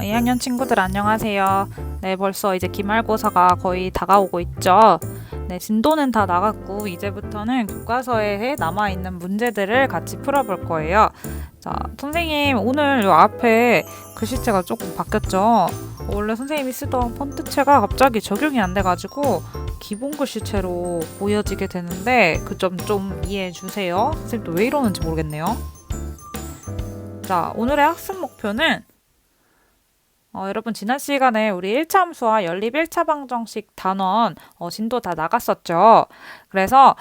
2학년 친구들 안녕하세요. 네, 벌써 이제 기말고사가 거의 다가오고 있죠. 네, 진도는 다 나갔고 이제부터는 교과서에 남아있는 문제들을 같이 풀어볼 거예요. 자, 선생님 오늘 요 앞에 글씨체가 조금 바뀌었죠. 원래 선생님이 쓰던 폰트체가 갑자기 적용이 안 돼가지고 기본 글씨체로 보여지게 되는데 그 점 좀 이해해 주세요. 선생님 또 왜 이러는지 모르겠네요. 자, 오늘의 학습 목표는 여러분 지난 시간에 우리 1차 함수와 연립 1차 방정식 단원 진도 다 나갔었죠. 그래서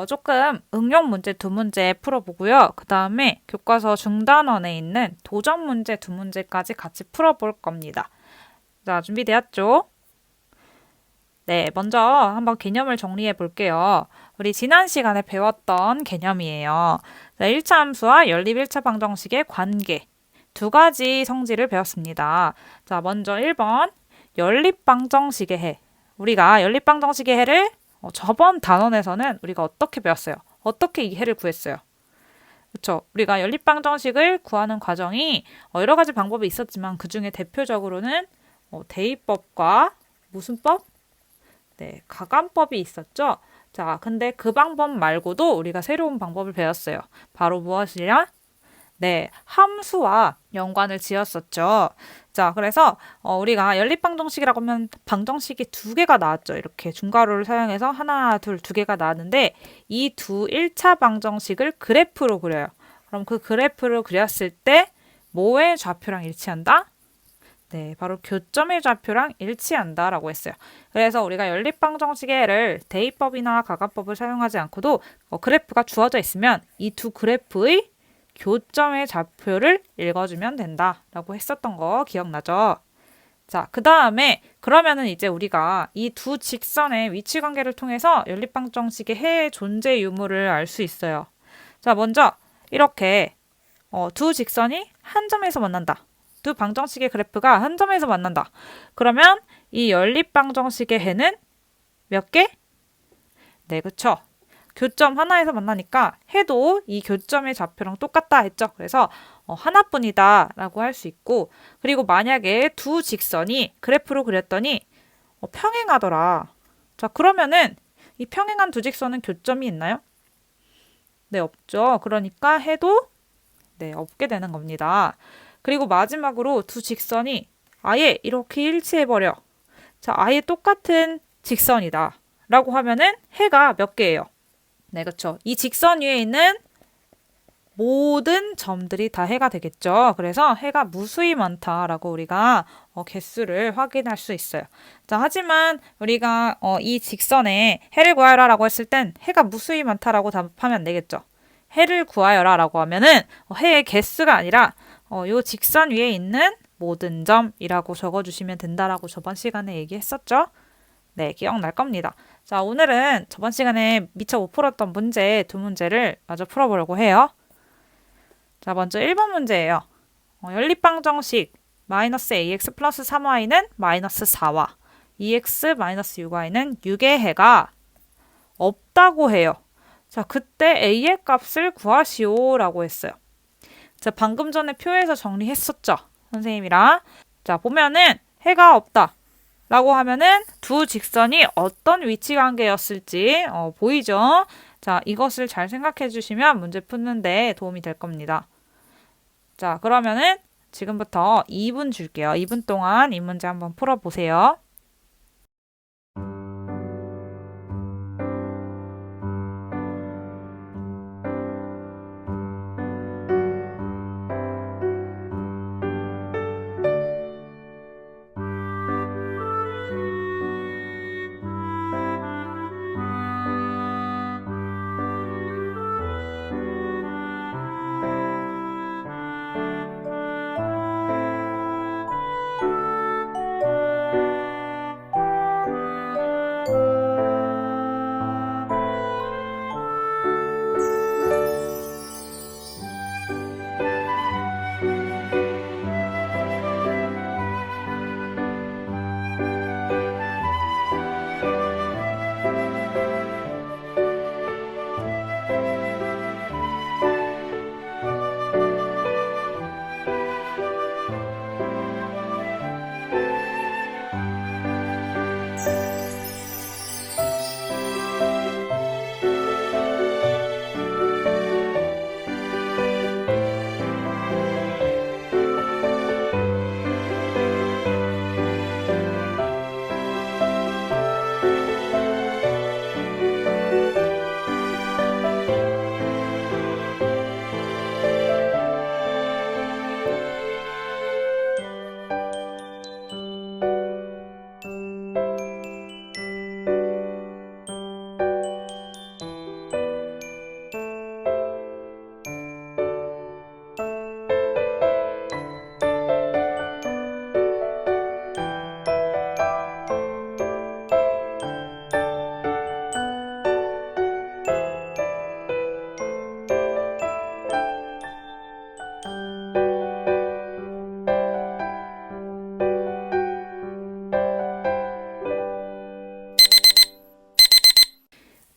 조금 응용 문제 두 문제 풀어보고요. 그 다음에 교과서 중단원에 있는 도전 문제 두 문제까지 같이 풀어볼 겁니다. 자, 준비되었죠? 네, 먼저 한번 개념을 정리해 볼게요. 우리 지난 시간에 배웠던 개념이에요. 자, 1차 함수와 연립 1차 방정식의 관계. 두 가지 성질을 배웠습니다. 자, 먼저 1번 연립방정식의 해. 우리가 연립방정식의 해를 저번 단원에서는 우리가 어떻게 배웠어요? 어떻게 이 해를 구했어요? 그렇죠. 우리가 연립방정식을 구하는 과정이 여러 가지 방법이 있었지만 그 중에 대표적으로는 대입법과 무슨 법? 네, 가감법이 있었죠. 자, 근데 그 방법 말고도 우리가 새로운 방법을 배웠어요. 바로 무엇이냐? 네, 함수와 연관을 지었었죠. 자, 그래서 우리가 연립방정식이라고 하면 방정식이 두 개가 나왔죠. 이렇게 중괄호를 사용해서 하나, 둘, 두 개가 나왔는데 이 두 1차 방정식을 그래프로 그려요. 그럼 그 그래프를 그렸을 때 뭐의 좌표랑 일치한다? 네, 바로 교점의 좌표랑 일치한다라고 했어요. 그래서 우리가 연립방정식의 대입법이나 가감법을 사용하지 않고도 그래프가 주어져 있으면 이 두 그래프의 교점의 좌표를 읽어주면 된다라고 했었던 거 기억나죠? 자, 그 다음에 그러면은 이제 우리가 이 두 직선의 위치 관계를 통해서 연립방정식의 해의 존재 유무를 알 수 있어요. 자, 먼저 이렇게 두 직선이 한 점에서 만난다. 두 방정식의 그래프가 한 점에서 만난다. 그러면 이 연립방정식의 해는 몇 개? 네, 그쵸? 교점 하나에서 만나니까 해도 이 교점의 좌표랑 똑같다 했죠. 그래서 하나뿐이다 라고 할 수 있고, 그리고 만약에 두 직선이 그래프로 그렸더니 평행하더라. 자, 그러면은 이 평행한 두 직선은 교점이 있나요? 네, 없죠. 그러니까 해도 네, 없게 되는 겁니다. 그리고 마지막으로 두 직선이 아예 이렇게 일치해버려. 자, 아예 똑같은 직선이다 라고 하면은 해가 몇 개예요? 네, 그렇죠. 이 직선 위에 있는 모든 점들이 다 해가 되겠죠. 그래서 해가 무수히 많다라고 우리가 개수를 확인할 수 있어요. 자, 하지만 우리가 이 직선에 해를 구하여라라고 했을 땐 해가 무수히 많다라고 답하면 안 되겠죠. 해를 구하여라라고 하면은 해의 개수가 아니라 이 직선 위에 있는 모든 점이라고 적어주시면 된다라고 저번 시간에 얘기했었죠. 네, 기억날 겁니다. 자, 오늘은 저번 시간에 미처 못 풀었던 문제 두 문제를 마저 풀어보려고 해요. 자, 먼저 1번 문제예요. 연립방정식 마이너스 ax 플러스 3y는 마이너스 4와 2x 마이너스 6y는 6의 해가 없다고 해요. 자, 그때 a의 값을 구하시오 라고 했어요. 자, 방금 전에 표에서 정리했었죠. 선생님이랑. 자, 보면은 해가 없다. 라고 하면은 두 직선이 어떤 위치 관계였을지 보이죠? 자, 이것을 잘 생각해 주시면 문제 푸는데 도움이 될 겁니다. 자, 그러면은 지금부터 2분 줄게요. 2분 동안 이 문제 한번 풀어보세요.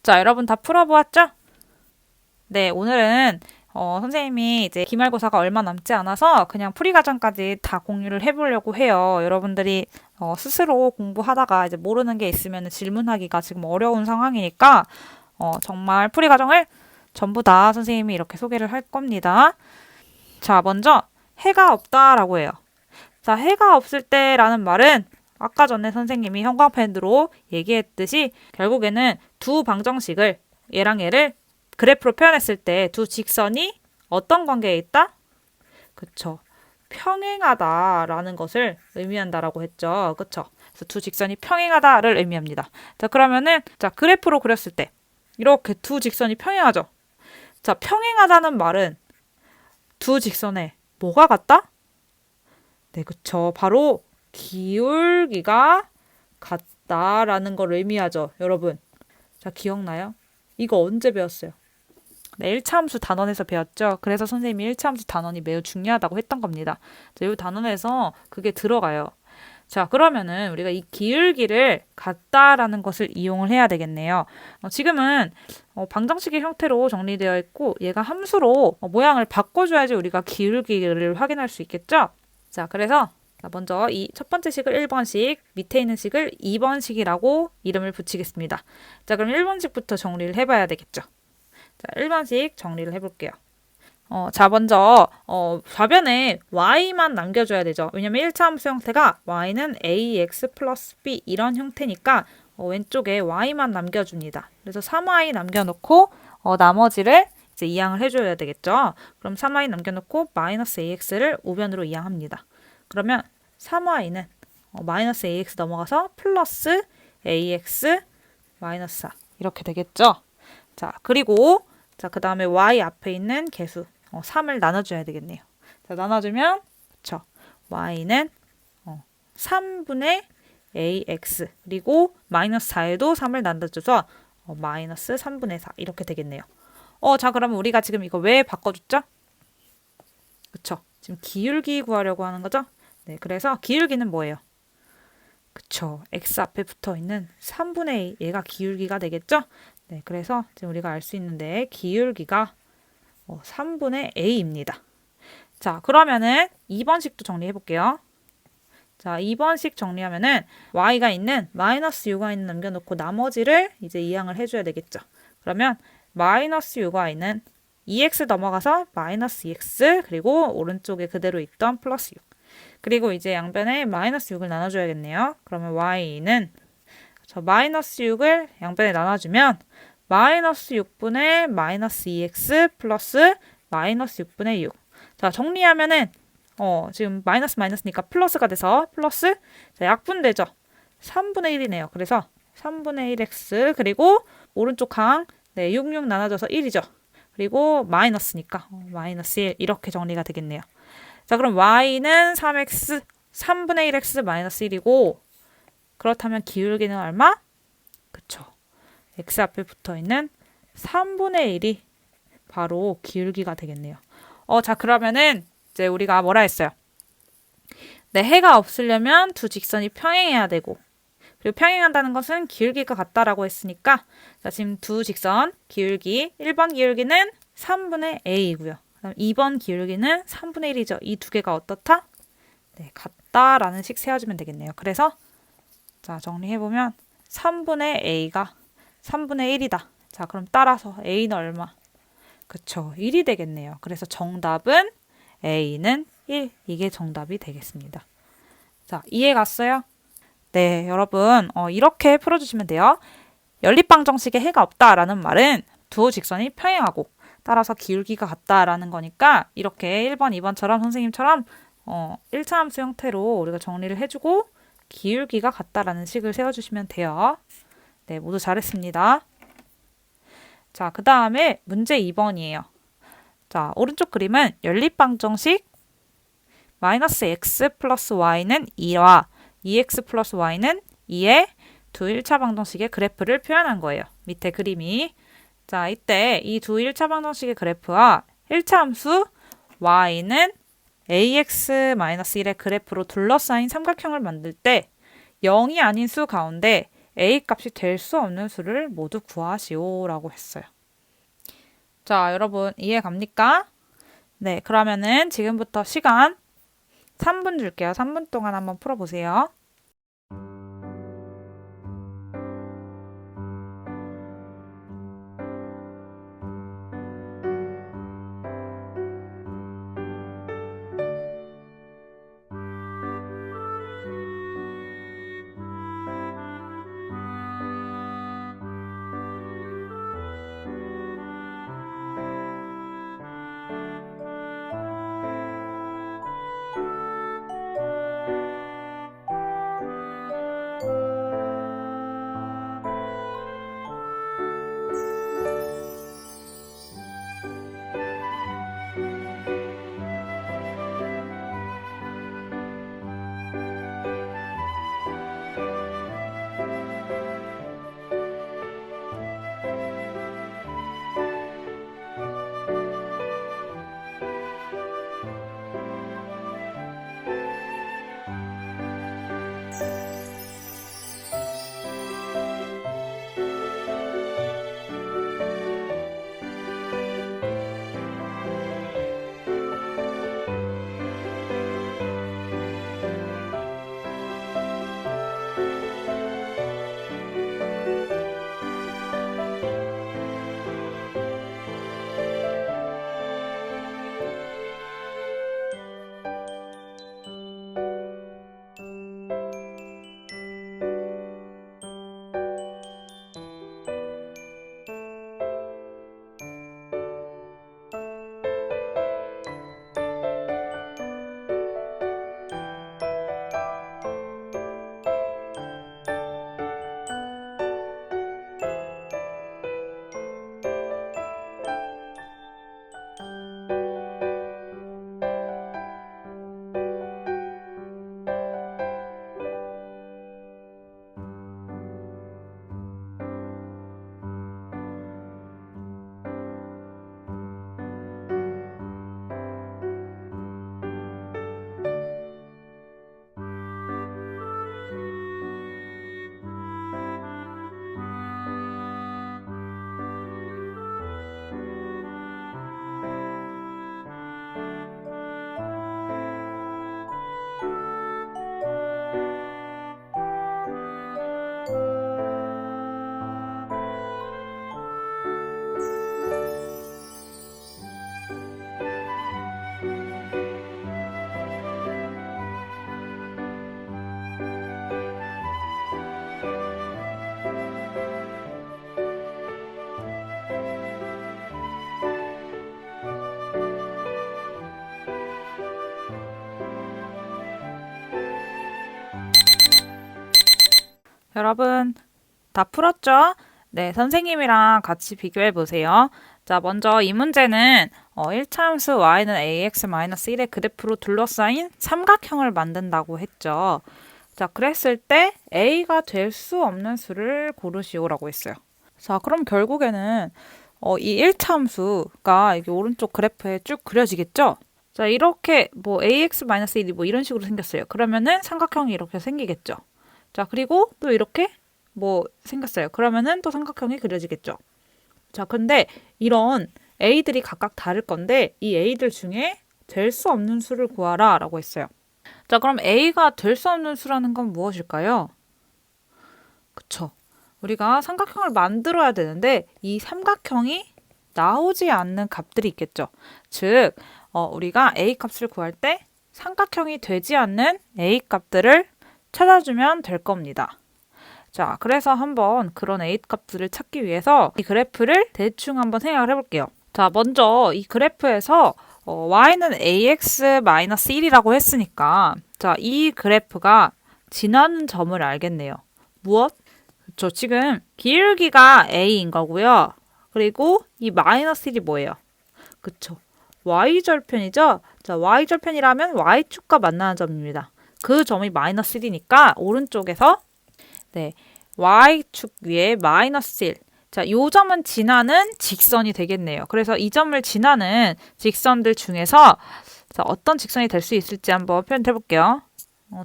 자, 여러분 다 풀어보았죠? 네, 오늘은 선생님이 이제 기말고사가 얼마 남지 않아서 그냥 풀이 과정까지 다 공유를 해보려고 해요. 여러분들이 스스로 공부하다가 이제 모르는 게 있으면 질문하기가 지금 어려운 상황이니까 정말 풀이 과정을 전부 다 선생님이 이렇게 소개를 할 겁니다. 자, 먼저 해가 없다라고 해요. 자, 해가 없을 때라는 말은 아까 전에 선생님이 형광펜으로 얘기했듯이 결국에는 두 방정식을 얘랑 얘를 그래프로 표현했을 때 두 직선이 어떤 관계에 있다? 그쵸. 평행하다라는 것을 의미한다라고 했죠. 그쵸. 그래서 두 직선이 평행하다를 의미합니다. 자, 그러면은 자, 그래프로 그렸을 때 이렇게 두 직선이 평행하죠. 자, 평행하다는 말은 두 직선에 뭐가 같다? 네, 그쵸. 바로 기울기가 같다라는 걸 의미하죠. 여러분. 자, 기억나요? 이거 언제 배웠어요? 네, 1차 함수 단원에서 배웠죠. 그래서 선생님이 1차 함수 단원이 매우 중요하다고 했던 겁니다. 자, 이 단원에서 그게 들어가요. 자, 그러면은 우리가 이 기울기를 같다라는 것을 이용을 해야 되겠네요. 지금은 방정식의 형태로 정리되어 있고 얘가 함수로 모양을 바꿔줘야지 우리가 기울기를 확인할 수 있겠죠? 자, 그래서 먼저 이 첫 번째 식을 1번식, 밑에 있는 식을 2번식이라고 이름을 붙이겠습니다. 자, 그럼 1번식부터 정리를 해봐야 되겠죠. 자, 1번식 정리를 해볼게요. 자, 먼저 좌변에 y만 남겨줘야 되죠. 왜냐면 1차 함수 형태가 y는 ax 플러스 b 이런 형태니까 왼쪽에 y만 남겨줍니다. 그래서 3y 남겨놓고 나머지를 이제 이항을 해줘야 되겠죠. 그럼 3y 남겨놓고 마이너스 ax를 우변으로 이항합니다. 그러면 3y는 마이너스 ax 넘어가서 플러스 ax 마이너스 4 이렇게 되겠죠. 자, 그리고 자, 그 다음에 y 앞에 있는 개수 3을 나눠줘야 되겠네요. 자, 나눠주면 그쵸. y는 3분의 ax 그리고 마이너스 4에도 3을 나눠줘서 마이너스 3분의 4 이렇게 되겠네요. 자, 그러면 우리가 지금 이거 왜 바꿔줬죠? 그쵸. 지금 기울기 구하려고 하는 거죠? 네, 그래서 기울기는 뭐예요? 그쵸. x 앞에 붙어 있는 3분의 2 얘가 기울기가 되겠죠? 네, 그래서 지금 우리가 알 수 있는데 기울기가 3분의 a입니다. 자, 그러면은 2번식도 정리해 볼게요. 자, 2번식 정리하면은 y가 있는 마이너스 6y는 남겨놓고 나머지를 이제 이항을 해줘야 되겠죠. 그러면 마이너스 6y는 2x 넘어가서 마이너스 2x 그리고 오른쪽에 그대로 있던 플러스 6 그리고 이제 양변에 마이너스 6을 나눠줘야겠네요. 그러면 y는 마이너스 6을 양변에 나눠주면 마이너스 6분의 마이너스 2x 플러스 마이너스 6분의 6. 자, 정리하면은 지금 마이너스 마이너스니까 플러스가 돼서 플러스 자, 약분되죠. 3분의 1이네요. 그래서 3분의 1x 그리고 오른쪽 강 6 나눠져서 1이죠. 그리고 마이너스니까 마이너스 1 이렇게 정리가 되겠네요. 자, 그럼 y는 3분의 1x 마이너스 1이고 그렇다면 기울기는 얼마? 그쵸. x 앞에 붙어있는 3분의 1이 바로 기울기가 되겠네요. 자, 그러면은 이제 우리가 뭐라 했어요? 네, 해가 없으려면 두 직선이 평행해야 되고 그리고 평행한다는 것은 기울기가 같다라고 했으니까 자, 지금 두 직선 기울기 1번 기울기는 3분의 a이고요. 그다음 2번 기울기는 3분의 1이죠. 이 두 개가 어떻다? 네, 같다라는 식 세워주면 되겠네요. 그래서 자, 정리해보면 3분의 a가 3분의 1이다. 자, 그럼 따라서 a는 얼마? 그쵸, 1이 되겠네요. 그래서 정답은 a는 1. 이게 정답이 되겠습니다. 자, 이해 갔어요? 네, 여러분 이렇게 풀어주시면 돼요. 연립방정식에 해가 없다라는 말은 두 직선이 평행하고 따라서 기울기가 같다라는 거니까 이렇게 1번, 2번처럼 선생님처럼 1차 함수 형태로 우리가 정리를 해주고 기울기가 같다라는 식을 세워주시면 돼요. 네, 모두 잘했습니다. 자, 그 다음에 문제 2번이에요. 자, 오른쪽 그림은 연립방정식 마이너스 x 플러스 y는 2와 2x 플러스 y는 2의 두 1차 방정식의 그래프를 표현한 거예요. 밑에 그림이. 자, 이때 이 두 1차 방정식의 그래프와 1차 함수 y는 ax-1의 그래프로 둘러싸인 삼각형을 만들 때 0이 아닌 수 가운데 a 값이 될 수 없는 수를 모두 구하시오 라고 했어요. 자, 여러분 이해 갑니까? 네, 그러면은 지금부터 시간 3분 줄게요. 3분 동안 한번 풀어보세요. 여러분 다 풀었죠? 네, 선생님이랑 같이 비교해 보세요. 자, 먼저 이 문제는 1차함수 y는 ax-1의 그래프로 둘러싸인 삼각형을 만든다고 했죠. 자, 그랬을 때 a가 될 수 없는 수를 고르시오라고 했어요. 자, 그럼 결국에는 이 1차함수가 여기 오른쪽 그래프에 쭉 그려지겠죠? 자, 이렇게 뭐 ax-1이 뭐 이런 식으로 생겼어요. 그러면은 삼각형이 이렇게 생기겠죠. 자, 그리고 또 이렇게 뭐 생겼어요. 그러면은 또 삼각형이 그려지겠죠. 자, 근데 이런 a들이 각각 다를 건데 이 a들 중에 될 수 없는 수를 구하라 라고 했어요. 자, 그럼 a가 될 수 없는 수라는 건 무엇일까요? 그쵸. 우리가 삼각형을 만들어야 되는데 이 삼각형이 나오지 않는 값들이 있겠죠. 즉, 우리가 a 값을 구할 때 삼각형이 되지 않는 a 값들을 찾아주면 될 겁니다. 자, 그래서 한번 그런 a 값들을 찾기 위해서 이 그래프를 대충 한번 생각을 해볼게요. 자, 먼저 이 그래프에서 y는 ax-1이라고 했으니까 자, 이 그래프가 지나는 점을 알겠네요. 무엇? 그쵸, 지금 기울기가 a인 거고요. 그리고 이 -1이 뭐예요? 그쵸, y절편이죠? 자, y절편이라면 y축과 만나는 점입니다. 그 점이 -1이니까 오른쪽에서 네, y축 위에 -1. 자, 요 점은 지나는 직선이 되겠네요. 그래서 이 점을 지나는 직선들 중에서 자, 어떤 직선이 될 수 있을지 한번 표현해 볼게요.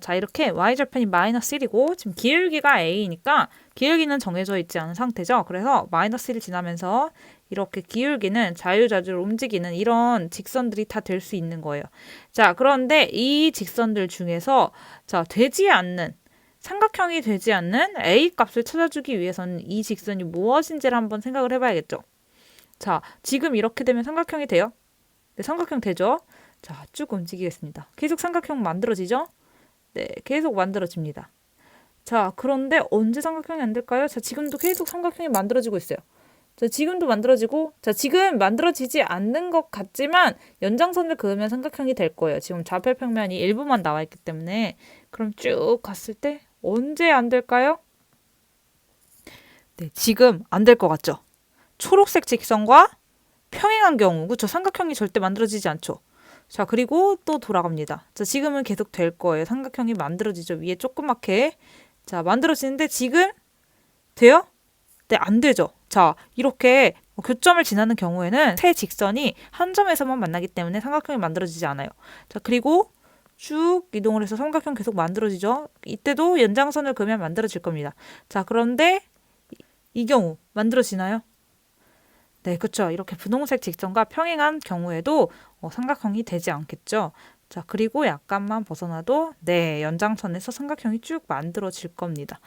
자, 이렇게 y절편이 마이너스 1이고 지금 기울기가 a니까 기울기는 정해져 있지 않은 상태죠. 그래서 마이너스 1이 지나면서 이렇게 기울기는 자유자재로 움직이는 이런 직선들이 다 될 수 있는 거예요. 자, 그런데 이 직선들 중에서 자, 삼각형이 되지 않는 a 값을 찾아주기 위해서는 이 직선이 무엇인지를 한번 생각을 해봐야겠죠. 자, 지금 이렇게 되면 삼각형이 돼요? 네, 삼각형 되죠? 자, 쭉 움직이겠습니다. 계속 삼각형 만들어지죠? 네, 계속 만들어집니다. 자, 그런데 언제 삼각형이 안 될까요? 자, 지금도 계속 삼각형이 만들어지고 있어요. 자, 지금도 만들어지고, 자, 지금 만들어지지 않는 것 같지만 연장선을 그으면 삼각형이 될 거예요. 지금 좌표평면이 일부만 나와 있기 때문에. 그럼 쭉 갔을 때 언제 안 될까요? 네, 지금 안 될 것 같죠? 초록색 직선과 평행한 경우, 그렇죠? 삼각형이 절대 만들어지지 않죠. 자, 그리고 또 돌아갑니다. 자, 지금은 계속 될 거예요. 삼각형이 만들어지죠. 위에 조그맣게. 자, 만들어지는데 지금 돼요? 네, 안 되죠. 자, 이렇게 교점을 지나는 경우에는 세 직선이 한 점에서만 만나기 때문에 삼각형이 만들어지지 않아요. 자, 그리고 쭉 이동을 해서 삼각형 계속 만들어지죠. 이때도 연장선을 그으면 만들어질 겁니다. 자, 그런데 이 경우 만들어지나요? 네, 그렇죠. 이렇게 분홍색 직선과 평행한 경우에도 삼각형이 되지 않겠죠. 자, 그리고 약간만 벗어나도 네, 연장선에서 삼각형이 쭉 만들어질 겁니다.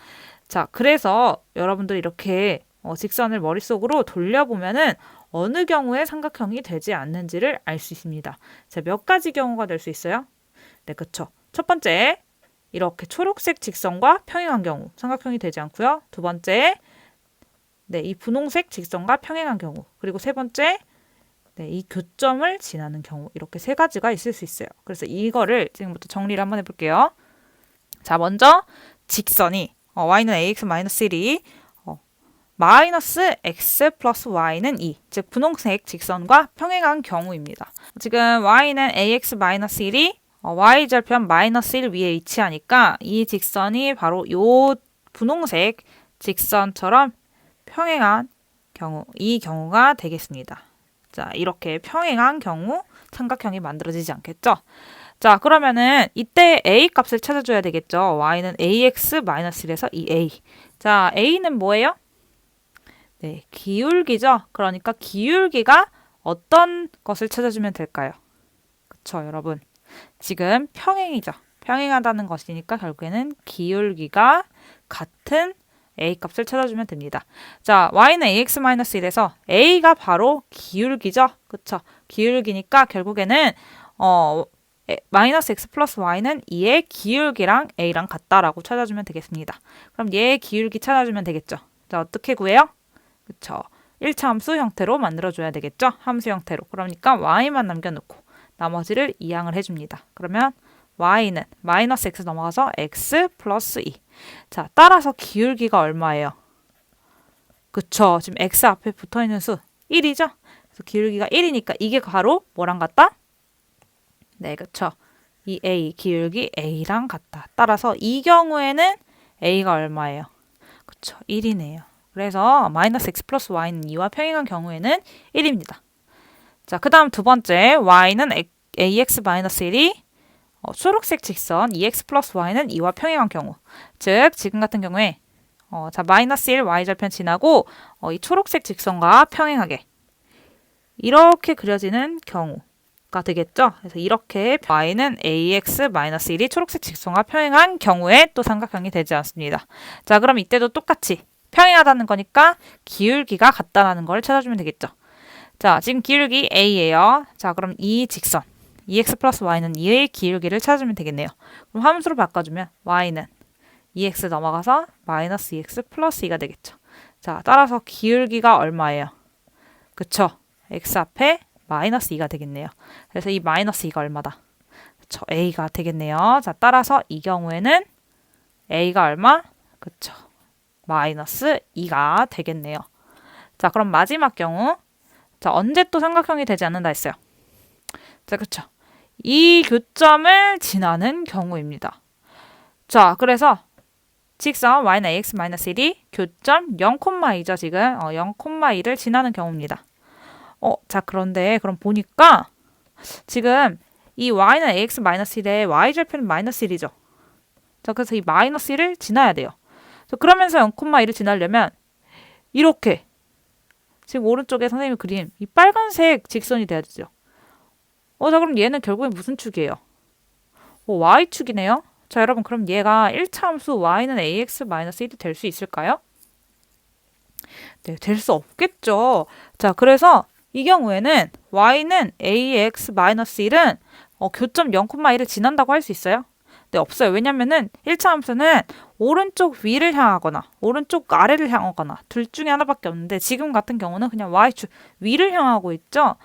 자, 그래서 여러분들 이렇게 직선을 머릿속으로 돌려보면은 어느 경우에 삼각형이 되지 않는지를 알 수 있습니다. 자, 몇 가지 경우가 될 수 있어요? 네, 그렇죠. 첫 번째, 이렇게 초록색 직선과 평행한 경우 삼각형이 되지 않고요. 두 번째, 네, 이 분홍색 직선과 평행한 경우. 그리고 세 번째, 네, 이 교점을 지나는 경우. 이렇게 세 가지가 있을 수 있어요. 그래서 이거를 지금부터 정리를 한번 해볼게요. 자, 먼저 직선이 y는 ax 마이너스 1이 마이너스 x 플러스 y는 2. 즉 분홍색 직선과 평행한 경우입니다. 지금 y는 ax 마이너스 1이 y절편 마이너스 1 위에 위치하니까 이 직선이 바로 요 분홍색 직선처럼 평행한 경우, 이 경우가 되겠습니다. 자, 이렇게 평행한 경우 삼각형이 만들어지지 않겠죠? 자, 그러면은 이때 a 값을 찾아줘야 되겠죠? y는 ax-1에서 이 a. 자, a는 뭐예요? 네, 기울기죠? 그러니까 기울기가 어떤 것을 찾아주면 될까요? 그쵸, 여러분? 지금 평행이죠? 평행하다는 것이니까 결국에는 기울기가 같은 a 값을 찾아주면 됩니다. 자, y는 ax-1에서 a가 바로 기울기죠? 그쵸? 기울기니까 결국에는 마이너스 x 플러스 y는 2의 기울기랑 a랑 같다라고 찾아주면 되겠습니다. 그럼 얘의 기울기 찾아주면 되겠죠? 자, 어떻게 구해요? 그쵸? 1차 함수 형태로 만들어줘야 되겠죠? 함수 형태로. 그러니까 y만 남겨놓고 나머지를 이항을 해줍니다. 그러면 y는 마이너스 x 넘어가서 x 플러스 2. 자, 따라서 기울기가 얼마예요? 그쵸? 지금 x 앞에 붙어있는 수 1이죠? 그래서 기울기가 1이니까 이게 바로 뭐랑 같다? 네, 그쵸? 이 a, 기울기 a랑 같다. 따라서 이 경우에는 a가 얼마예요? 그쵸? 1이네요. 그래서 마이너스 x 플러스 y는 2와 평행한 경우에는 1입니다. 자, 그 다음 두 번째 y는 ax 마이너스 1이 초록색 직선 2x 플러스 y는 2와 평행한 경우. 즉, 지금 같은 경우에 자, 마이너스 1 y절편 지나고 이 초록색 직선과 평행하게 이렇게 그려지는 경우가 되겠죠. 그래서 이렇게 y는 ax 마이너스 1이 초록색 직선과 평행한 경우에 또 삼각형이 되지 않습니다. 자, 그럼 이때도 똑같이 평행하다는 거니까 기울기가 같다라는 걸 찾아주면 되겠죠. 자, 지금 기울기 a예요. 자, 그럼 이 직선 2x 플러스 y는 2의 기울기를 찾아주면 되겠네요. 그럼 함수로 바꿔주면 y는 2x 넘어가서 마이너스 2x 플러스 2가 되겠죠. 자, 따라서 기울기가 얼마예요? 그쵸? x 앞에 마이너스 2가 되겠네요. 그래서 이 마이너스 2가 얼마다? 그쵸? a가 되겠네요. 자, 따라서 이 경우에는 a가 얼마? 그쵸? 마이너스 2가 되겠네요. 자, 그럼 마지막 경우. 자, 언제 또 삼각형이 되지 않는다 했어요? 자, 그쵸? 이 교점을 지나는 경우입니다. 자, 그래서 직선 y는 ax-1이 교점 0,2죠, 지금. 0,2를 지나는 경우입니다. 자, 그런데 그럼 보니까 지금 이 y는 ax-1의 y절편은 마이너스 1이죠. 자, 그래서 이 마이너스 1을 지나야 돼요. 자, 그러면서 0,1을 지나려면 이렇게 지금 오른쪽에 선생님이 그린 이 빨간색 직선이 돼야 되죠. 자, 그럼 얘는 결국에 무슨 축이에요? y축이네요. 자, 여러분 그럼 얘가 1차 함수 y는 ax-1이 될 수 있을까요? 네, 될 수 없겠죠. 자, 그래서 이 경우에는 y는 ax-1은 교점 0,1을 지난다고 할 수 있어요? 네, 없어요. 왜냐면은 1차 함수는 오른쪽 위를 향하거나 오른쪽 아래를 향하거나 둘 중에 하나밖에 없는데 지금 같은 경우는 그냥 y축 위를 향하고 있죠.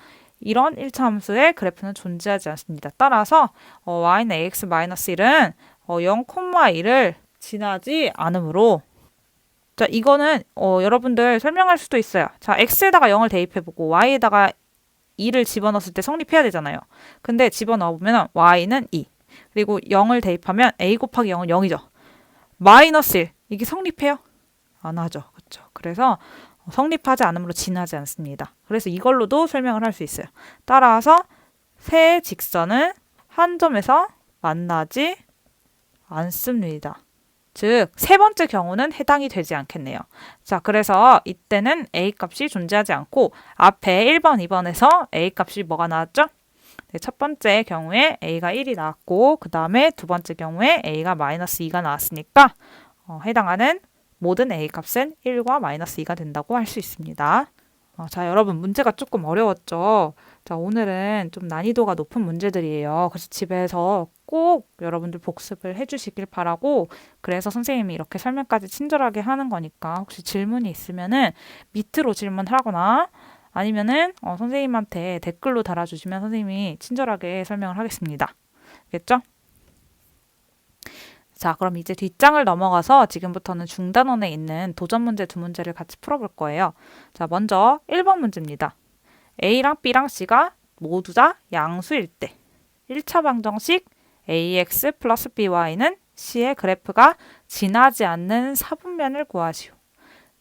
이런 1차 함수의 그래프는 존재하지 않습니다. 따라서 y는 ax-1은 0,1을 지나지 않으므로 자, 이거는 여러분들 설명할 수도 있어요. 자, x에다가 0을 대입해보고 y에다가 2를 집어넣었을 때 성립해야 되잖아요. 근데 집어넣어보면 y는 2. 그리고 0을 대입하면 a 곱하기 0은 0이죠. 마이너스 1. 이게 성립해요? 안 하죠. 그렇죠. 그래서 성립하지 않으므로 지나지 않습니다. 그래서 이걸로도 설명을 할 수 있어요. 따라서 세 직선은 한 점에서 만나지 않습니다. 즉, 세 번째 경우는 해당이 되지 않겠네요. 자, 그래서 이때는 a 값이 존재하지 않고 앞에 1번, 2번에서 a 값이 뭐가 나왔죠? 네, 첫 번째 경우에 a가 1이 나왔고 그 다음에 두 번째 경우에 a가 마이너스 2가 나왔으니까 해당하는 모든 a 값은 1과 마이너스 2가 된다고 할 수 있습니다. 자, 여러분 문제가 조금 어려웠죠? 자, 오늘은 좀 난이도가 높은 문제들이에요. 그래서 집에서 꼭 여러분들 복습을 해주시길 바라고 그래서 선생님이 이렇게 설명까지 친절하게 하는 거니까 혹시 질문이 있으면은 밑으로 질문하거나 아니면은 선생님한테 댓글로 달아주시면 선생님이 친절하게 설명을 하겠습니다. 알겠죠? 자, 그럼 이제 뒷장을 넘어가서 지금부터는 중단원에 있는 도전 문제 두 문제를 같이 풀어볼 거예요. 자, 먼저 1번 문제입니다. A랑 B랑 C가 모두 다 양수일 때 1차 방정식 ax 플러스 by는 C의 그래프가 지나지 않는 사분면을 구하시오.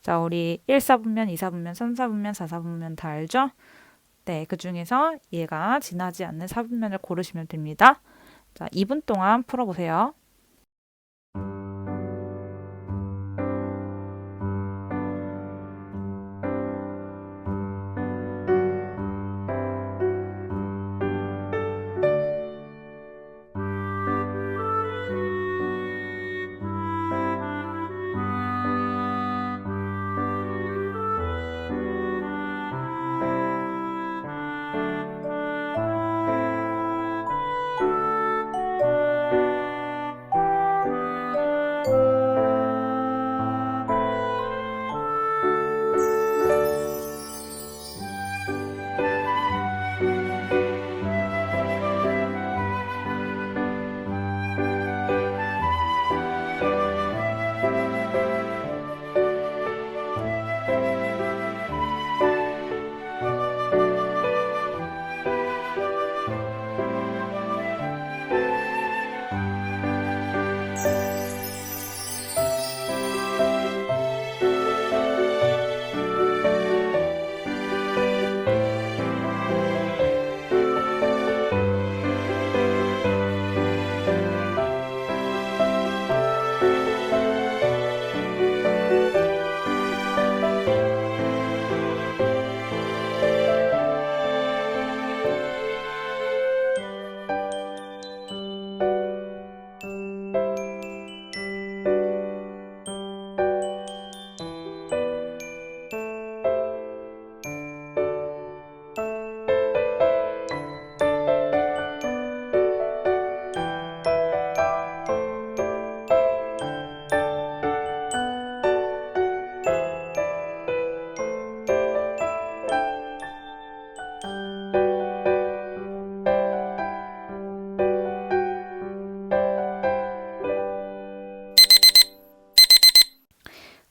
자, 우리 1사분면, 2사분면, 3사분면, 4사분면 다 알죠? 네, 그 중에서 얘가 지나지 않는 사분면을 고르시면 됩니다. 자, 2분 동안 풀어보세요.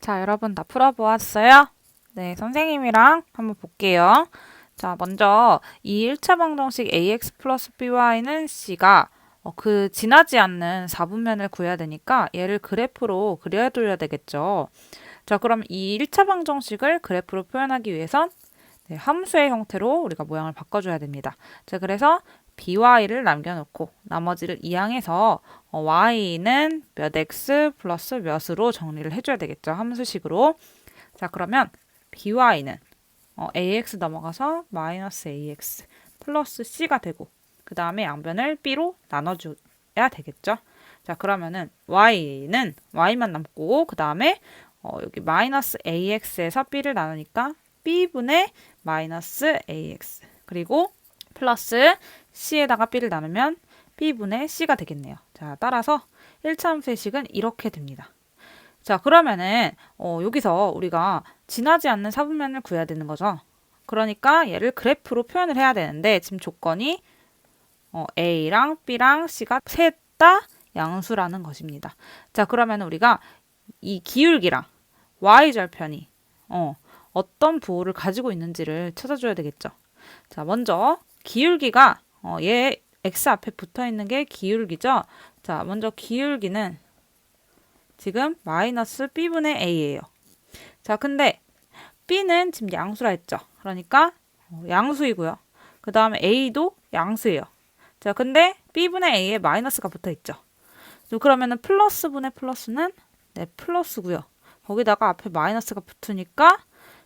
자, 여러분 다 풀어보았어요? 네, 선생님이랑 한번 볼게요. 자, 먼저 이 1차 방정식 ax 플러스 by는 c가 그 지나지 않는 4분면을 구해야 되니까 얘를 그래프로 그려둬야 되겠죠. 자, 그럼 이 1차 방정식을 그래프로 표현하기 위해선 네, 함수의 형태로 우리가 모양을 바꿔줘야 됩니다. 자, 그래서 by를 남겨놓고 나머지를 이항해서 y는 몇 x 플러스 몇으로 정리를 해줘야 되겠죠. 함수식으로. 자, 그러면 by는 ax 넘어가서 마이너스 ax 플러스 c가 되고 그 다음에 양변을 b로 나눠줘야 되겠죠. 자, 그러면은 y는 y만 남고 그 다음에 여기 마이너스 ax에서 b를 나누니까 b분의 마이너스 ax 그리고 플러스 c에다가 b를 나누면 b분의 c가 되겠네요. 자, 따라서 1차 함수의 식은 이렇게 됩니다. 자, 그러면은 여기서 우리가 지나지 않는 사분면을 구해야 되는 거죠. 그러니까 얘를 그래프로 표현을 해야 되는데 지금 조건이 A랑 B랑 C가 셋 다 양수라는 것입니다. 자, 그러면 우리가 이 기울기랑 Y절편이 어떤 부호를 가지고 있는지를 찾아줘야 되겠죠. 자, 먼저 기울기가 얘 X 앞에 붙어 있는 게 기울기죠. 자, 먼저 기울기는 지금 마이너스 B분의 A예요. 자, 근데 B는 지금 양수라 했죠. 그러니까 양수이고요. 그 다음에 A도 양수예요. 자, 근데 B분의 A에 마이너스가 붙어 있죠. 그러면은 플러스분의 플러스는 네, 플러스고요. 거기다가 앞에 마이너스가 붙으니까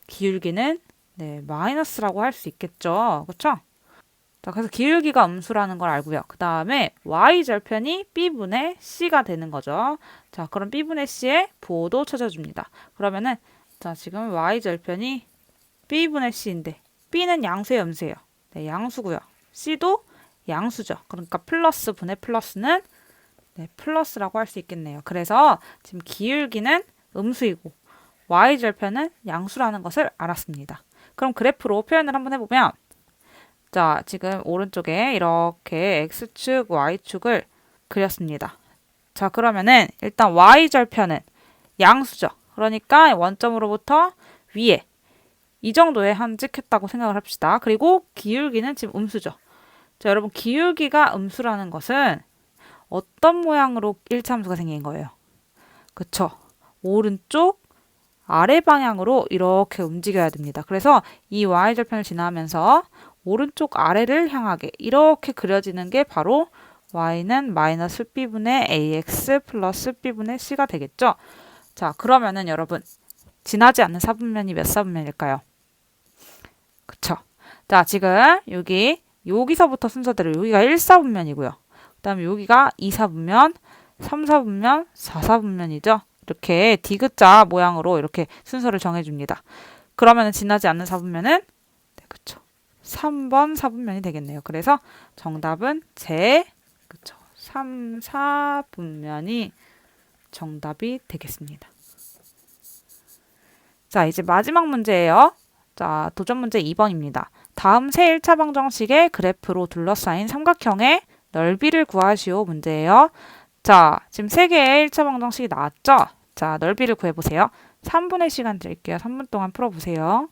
기울기는 네, 마이너스라고 할 수 있겠죠. 그렇죠? 자, 그래서 기울기가 음수라는 걸 알고요. 그 다음에 y절편이 b분의 c가 되는 거죠. 자, 그럼 b분의 c의 부호도 찾아줍니다. 그러면은 자, 지금 y절편이 b분의 c인데 b는 양수의 음수예요. 네, 양수고요. c도 양수죠. 그러니까 플러스 분의 플러스는 네, 플러스라고 할 수 있겠네요. 그래서 지금 기울기는 음수이고 y절편은 양수라는 것을 알았습니다. 그럼 그래프로 표현을 한번 해보면 자, 지금 오른쪽에 이렇게 x축, y축을 그렸습니다. 자, 그러면은 일단 y절편은 양수죠. 그러니까 원점으로부터 위에 이 정도에 한 찍혔다고 생각을 합시다. 그리고 기울기는 지금 음수죠. 자, 여러분 기울기가 음수라는 것은 어떤 모양으로 1차 함수가 생긴 거예요? 그쵸? 오른쪽 아래 방향으로 이렇게 움직여야 됩니다. 그래서 이 y절편을 지나면서 오른쪽 아래를 향하게 이렇게 그려지는 게 바로 y는 마이너스 b분의 ax 플러스 b분의 c가 되겠죠. 자, 그러면은 여러분 지나지 않는 사분면이 몇 사분면일까요? 그쵸. 자, 지금 여기서부터 순서대로 여기가 1사분면이고요. 그 다음에 여기가 2사분면, 3사분면, 4사분면이죠. 이렇게 디귿자 모양으로 이렇게 순서를 정해줍니다. 그러면 지나지 않는 사분면은 네, 그쵸. 3번 사분면이 되겠네요. 그래서 정답은 그쵸. 3, 4분면이 정답이 되겠습니다. 자, 이제 마지막 문제예요. 자, 도전 문제 2번입니다. 다음 세 1차 방정식의 그래프로 둘러싸인 삼각형의 넓이를 구하시오 문제예요. 자, 지금 세 개의 1차 방정식이 나왔죠? 자, 넓이를 구해보세요. 3분의 시간 드릴게요. 3분 동안 풀어보세요.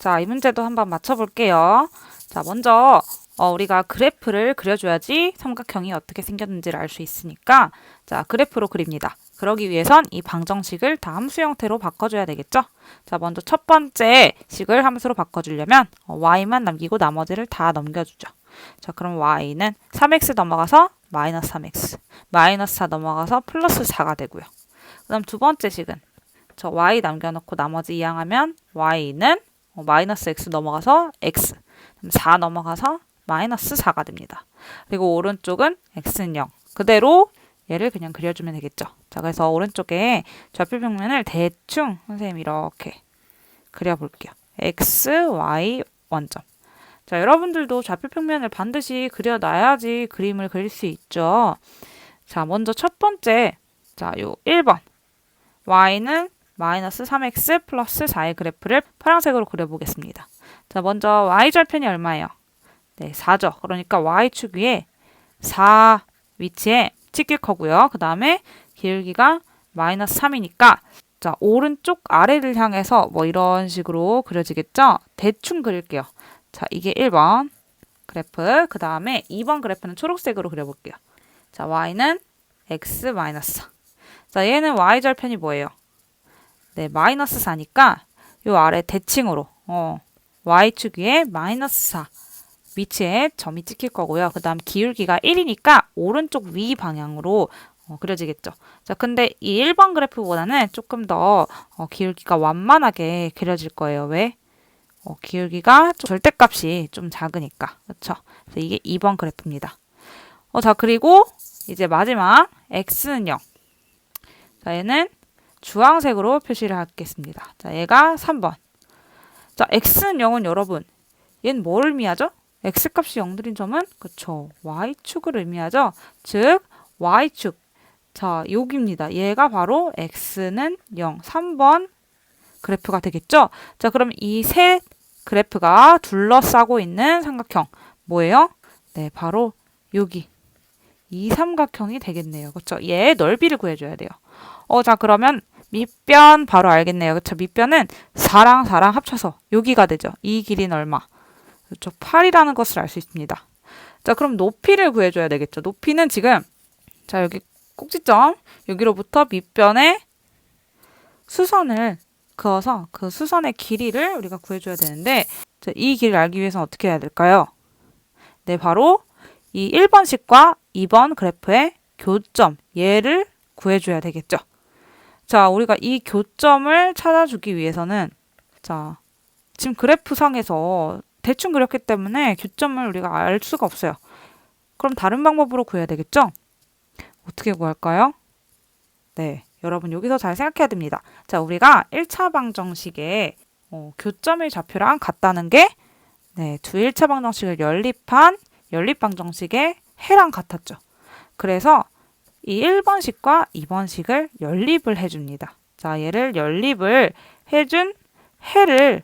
자, 이 문제도 한번 맞춰볼게요. 자, 먼저 우리가 그래프를 그려줘야지 삼각형이 어떻게 생겼는지를 알 수 있으니까 자, 그래프로 그립니다. 그러기 위해선 이 방정식을 다 함수 형태로 바꿔줘야 되겠죠? 자, 먼저 첫 번째 식을 함수로 바꿔주려면 y만 남기고 나머지를 다 넘겨주죠. 자, 그럼 y는 3x 넘어가서 마이너스 3x, 마이너스 4 넘어가서 플러스 4가 되고요. 그 다음 두 번째 식은 저 y 남겨놓고 나머지 이항하면 y는 마이너스 x 넘어가서 x, 4 넘어가서 마이너스 4가 됩니다. 그리고 오른쪽은 x는 0. 그대로 얘를 그냥 그려주면 되겠죠. 자, 그래서 오른쪽에 좌표평면을 대충 선생님 이렇게 그려볼게요. x, y 원점. 자, 여러분들도 좌표평면을 반드시 그려놔야지 그림을 그릴 수 있죠. 자, 먼저 첫 번째, 자, 요 1번. y는 마이너스 3x 플러스 4의 그래프를 파란색으로 그려보겠습니다. 자, 먼저 y절편이 얼마예요? 네, 4죠. 그러니까 y축 위에 4 위치에 찍힐 거고요. 그 다음에 기울기가 마이너스 3이니까 자, 오른쪽 아래를 향해서 뭐 이런 식으로 그려지겠죠? 대충 그릴게요. 자, 이게 1번 그래프. 그 다음에 2번 그래프는 초록색으로 그려볼게요. 자, y는 x 마이너스 4. 자, 얘는 y절편이 뭐예요? 네, 마이너스 4니까 요 아래 대칭으로 y축 위에 마이너스 4 위치에 점이 찍힐 거고요. 그 다음 기울기가 1이니까 오른쪽 위 방향으로 그려지겠죠. 자, 근데 이 1번 그래프보다는 조금 더 기울기가 완만하게 그려질 거예요. 왜? 기울기가 절대값이 좀 작으니까. 그렇죠? 그래서 이게 2번 그래프입니다. 자, 그리고 이제 마지막 x는 0. 자, 얘는 주황색으로 표시를 하겠습니다. 자, 얘가 3번. 자, x는 0은 여러분, 얘는 뭘 의미하죠? x값이 0들인 점은 그쵸, y축을 의미하죠. 즉 y축. 자, 여기입니다. 얘가 바로 x는 0, 3번 그래프가 되겠죠. 자, 그럼 이 세 그래프가 둘러싸고 있는 삼각형 뭐예요? 네, 바로 여기 이 삼각형이 되겠네요. 그렇죠? 얘의 넓이를 구해줘야 돼요. 자, 그러면 밑변 바로 알겠네요. 그렇죠? 밑변은 4랑 4랑 합쳐서 여기가 되죠. 이 길이는 얼마? 그렇죠? 8이라는 것을 알 수 있습니다. 자, 그럼 높이를 구해줘야 되겠죠. 높이는 지금 자, 여기 꼭지점 여기로부터 밑변에 수선을 그어서 그 수선의 길이를 우리가 구해줘야 되는데 자, 이 길이를 알기 위해서는 어떻게 해야 될까요? 네, 바로 이 1번식과 2번 그래프의 교점 얘를 구해줘야 되겠죠. 자, 우리가 이 교점을 찾아주기 위해서는 자, 지금 그래프상에서 대충 그렸기 때문에 교점을 우리가 알 수가 없어요. 그럼 다른 방법으로 구해야 되겠죠? 어떻게 구할까요? 네, 여러분 여기서 잘 생각해야 됩니다. 자, 우리가 1차 방정식에 교점의 좌표랑 같다는 게 네, 두 1차 방정식을 연립한 연립방정식의 해랑 같았죠. 그래서 이 1번식과 2번식을 연립을 해줍니다. 자, 얘를 연립을 해준 해를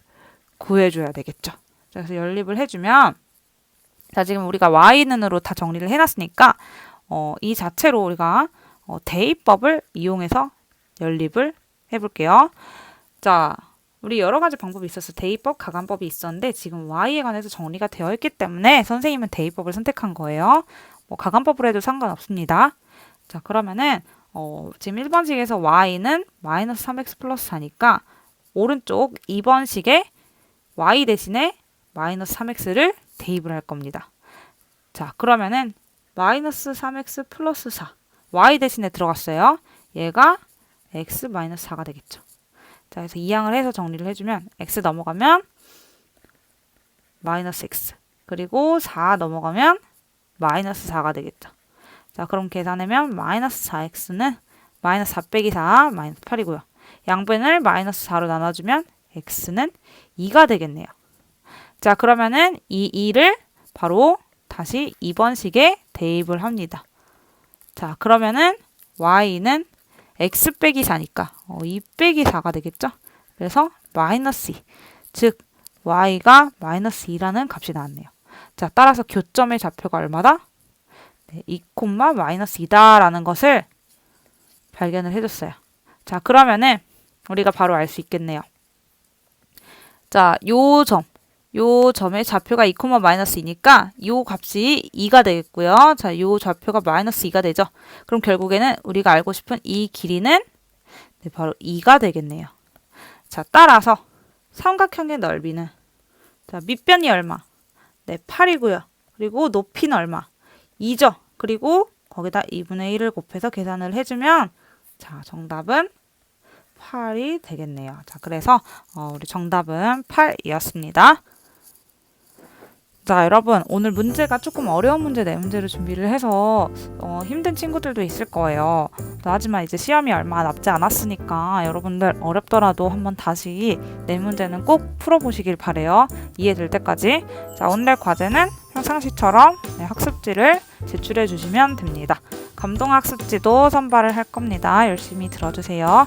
구해줘야 되겠죠. 그래서 연립을 해주면 자, 지금 우리가 y는으로 다 정리를 해놨으니까 이 자체로 우리가 대입법을 이용해서 연립을 해볼게요. 자, 우리 여러 가지 방법이 있었어요. 대입법, 가간법이 있었는데 지금 y에 관해서 정리가 되어 있기 때문에 선생님은 대입법을 선택한 거예요. 뭐 가간법으로 해도 상관없습니다. 자, 그러면은 지금 1번식에서 y는 마이너스 3x 플러스 4니까 오른쪽 2번식에 y 대신에 마이너스 3x를 대입을 할 겁니다. 자, 그러면은 마이너스 3x 플러스 4 y 대신에 들어갔어요. 얘가 x 마이너스 4가 되겠죠. 자, 그래서 이항을 해서 정리를 해주면 x 넘어가면 마이너스 x 그리고 4 넘어가면 마이너스 4가 되겠죠. 자, 그럼 계산하면 마이너스 4x는 마이너스 4 빼기 4 마이너스 8이고요. 양변을 마이너스 4로 나눠주면 x는 2가 되겠네요. 자, 그러면은 이 2를 바로 다시 2번식에 대입을 합니다. 자, 그러면은 y는 x 빼기 4니까 2 빼기 4가 되겠죠? 그래서 마이너스 2, 즉 y가 마이너스 2라는 값이 나왔네요. 자, 따라서 교점의 좌표가 얼마다? 네, 2, 마이너스 2다라는 것을 발견을 해줬어요. 자, 그러면은 우리가 바로 알 수 있겠네요. 자, 요 점의 좌표가 2, 마이너스 2니까 요 값이 2가 되겠고요. 자, 요 좌표가 마이너스 2가 되죠. 그럼 결국에는 우리가 알고 싶은 이 길이는 네, 바로 2가 되겠네요. 자, 따라서 삼각형의 넓이는 자, 밑변이 얼마? 네, 8이고요. 그리고 높이는 얼마? 2죠. 그리고 거기다 2분의 1을 곱해서 계산을 해주면 자, 정답은 8이 되겠네요. 자, 그래서 우리 정답은 8이었습니다. 자, 여러분, 오늘 문제가 조금 어려운 문제, 네 문제를 준비를 해서 힘든 친구들도 있을 거예요. 하지만 이제 시험이 얼마 남지 않았으니까 여러분들 어렵더라도 한번 다시 네 문제는 꼭 풀어보시길 바래요. 이해될 때까지. 자, 오늘 과제는 평상시처럼 네, 학습지를 제출해 주시면 됩니다. 감동 학습지도 선발을 할 겁니다. 열심히 들어주세요.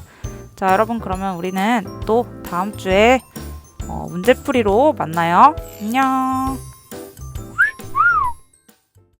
자, 여러분, 그러면 우리는 또 다음 주에 문제풀이로 만나요. 안녕.